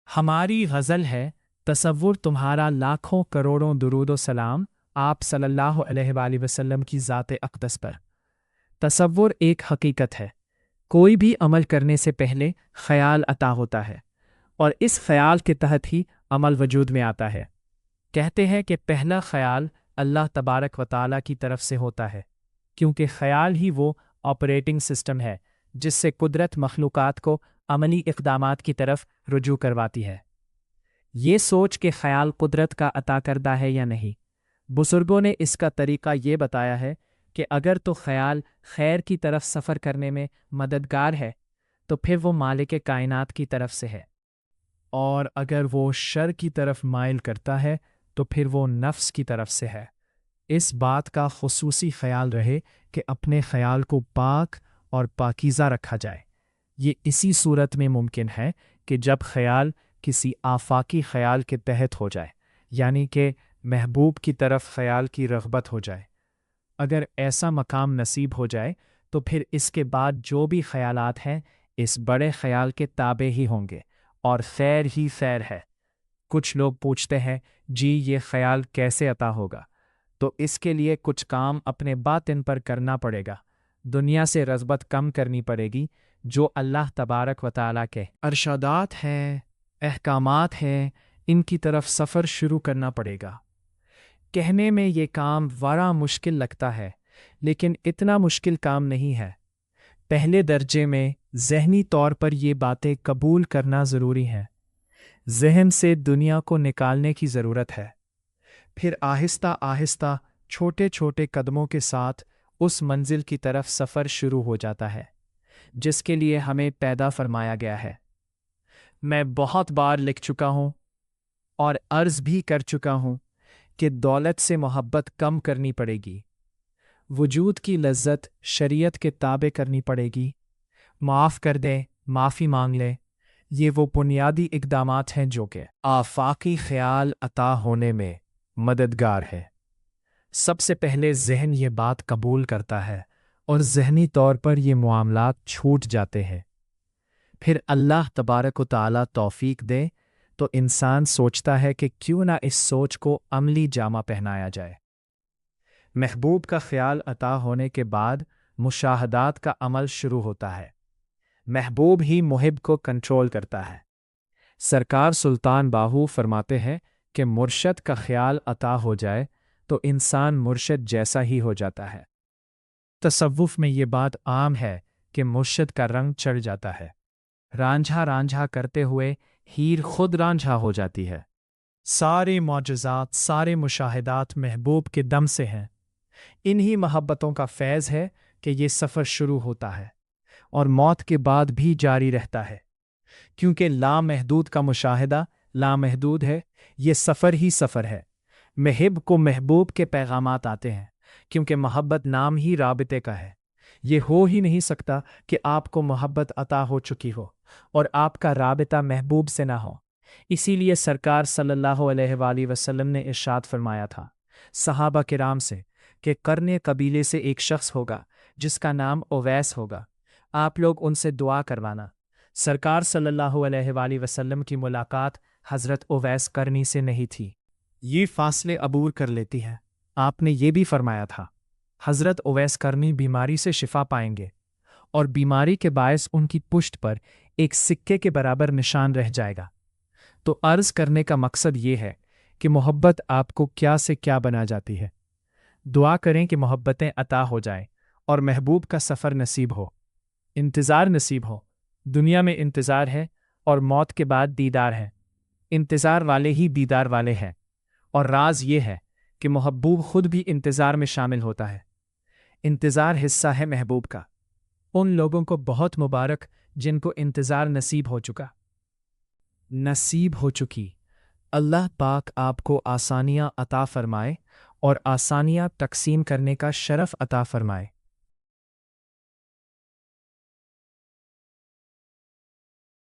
हमारी गज़ल है, तसव्वुर तुम्हारा लाखों करोड़ों दुरूद व सलाम आप सल्लल्लाहु अलैहि वसल्लम की ज़ात अक़दस पर। तसव्वुर एक हकीकत है। कोई भी अमल करने से पहले ख़याल अता होता है और इस ख़याल के तहत ही अमल वजूद में आता है। कहते हैं कि पहला ख़याल अल्लाह तबारक व तआला की तरफ से होता है, क्योंकि ख़याल ही वो ऑपरेटिंग सिस्टम है जिससे कुदरत मखलूक़ात को अमली इक़दामात की तरफ रुजू करवाती है। ये सोच के ख़याल कुदरत का अता करदा है या नहीं, बुज़ुर्गों ने इसका तरीक़ा ये बताया है कि अगर तो ख़याल खैर की तरफ सफ़र करने में मददगार है तो फिर वो मालिक कायनात की तरफ से है, और अगर वो शर की तरफ माइल करता है तो फिर वो नफ्स की तरफ से है। इस बात का खुसूसी ख़याल रहे कि अपने ख़याल को पाक और पाकीज़ा रखा जाए। ये इसी सूरत में मुमकिन है कि जब ख़याल किसी आफाकी ख़याल के तहत हो जाए, यानी कि महबूब की तरफ ख़याल की रग़बत हो जाए। अगर ऐसा मकाम नसीब हो जाए तो फिर इसके बाद जो भी ख़यालात हैं इस बड़े ख़याल के ताबे ही होंगे और खैर ही खैर है। कुछ लोग पूछते हैं, जी ये ख़याल कैसे अता होगा? तो इसके लिए कुछ काम अपने बातिन पर करना पड़ेगा। दुनिया से रग़बत कम करनी पड़ेगी। जो अल्लाह तबारक व तआला के अरशादात हैं, अहकामात हैं, इनकी तरफ सफ़र शुरू करना पड़ेगा। कहने में ये काम बड़ा मुश्किल लगता है, लेकिन इतना मुश्किल काम नहीं है। पहले दर्जे में ज़हनी तौर पर ये बातें कबूल करना ज़रूरी है। ज़हन से दुनिया को निकालने की ज़रूरत है। फिर आहिस्ता आहिस्ता छोटे छोटे कदमों के साथ उस मंजिल की तरफ सफ़र शुरू हो जाता है जिसके लिए हमें पैदा फरमाया गया है। मैं बहुत बार लिख चुका हूँ और अर्ज़ भी कर चुका हूँ कि दौलत से मोहब्बत कम करनी पड़ेगी, वजूद की लज्जत शरीयत के ताबे करनी पड़ेगी, माफ़ कर दें, माफ़ी मांग लें। ये वो बुनियादी इक़दामात हैं जो कि आफाकी ख़याल अता होने में मददगार है। सबसे पहले ज़हन ये बात कबूल करता है और ज़हनी तौर पर ये मामलात छूट जाते हैं। फिर अल्लाह तबारक व तआला तौफ़ीक दे तो इंसान सोचता है कि क्यों ना इस सोच को अमली जामा पहनाया जाए। महबूब का ख़याल अता होने के बाद मुशाहदात का अमल शुरू होता है। महबूब ही मुहिब को कंट्रोल करता है। सरकार सुल्तान बाहू फरमाते हैं कि मुर्शद का ख़याल अता हो जाए तो इंसान मुर्शद जैसा ही हो जाता है। तसव्वुफ़ में ये बात आम है कि मुर्शद का रंग चढ़ जाता है। रांझा रांझा करते हुए हीर खुद रांझा हो जाती है। सारे मौजज़ात, सारे मुशाहिदात महबूब के दम से हैं। इन्हीं मोहब्बतों का फैज़ है कि ये सफ़र शुरू होता है और मौत के बाद भी जारी रहता है, क्योंकि लामहदूद का मुशाहिदा लामहदूद है। ये सफ़र ही सफ़र है। महब को महबूब के पैगामात आते हैं, क्योंकि मोहब्बत नाम ही राबिते का है। ये हो ही नहीं सकता कि आपको मोहब्बत अता हो चुकी हो और आपका राबिता महबूब से ना हो। इसीलिए सरकार सल्लल्लाहु अलैहि वसल्लम ने इरशाद फरमाया था सहाबा किराम से कि करने कबीले से एक शख्स होगा जिसका नाम उवैस होगा, आप लोग उनसे दुआ करवाना। सरकार सल्लल्लाहु अलैहि वसल्लम की मुलाकात हज़रत उवैस करनी से नहीं थी। ये फासले अबूर कर लेती है। आपने ये भी फरमाया था हज़रत उवैस करनी बीमारी से शिफा पाएंगे और बीमारी के बायस उनकी पुश्त पर एक सिक्के के बराबर निशान रह जाएगा। तो अर्ज़ करने का मकसद ये है कि मोहब्बत आपको क्या से क्या बना जाती है। दुआ करें कि मोहब्बतें अता हो जाएं और महबूब का सफ़र नसीब हो, इंतज़ार नसीब हो। दुनिया में इंतज़ार है और मौत के बाद दीदार है। इंतज़ार वाले ही दीदार वाले हैं, और राज ये है कि महबूब खुद भी इंतज़ार में शामिल होता है। इंतज़ार हिस्सा है महबूब का। उन लोगों को बहुत मुबारक जिनको इंतज़ार नसीब हो चुकी। अल्लाह पाक आपको आसानियाँ अता फरमाए और आसानियाँ तकसीम करने का शरफ़ अता फरमाए।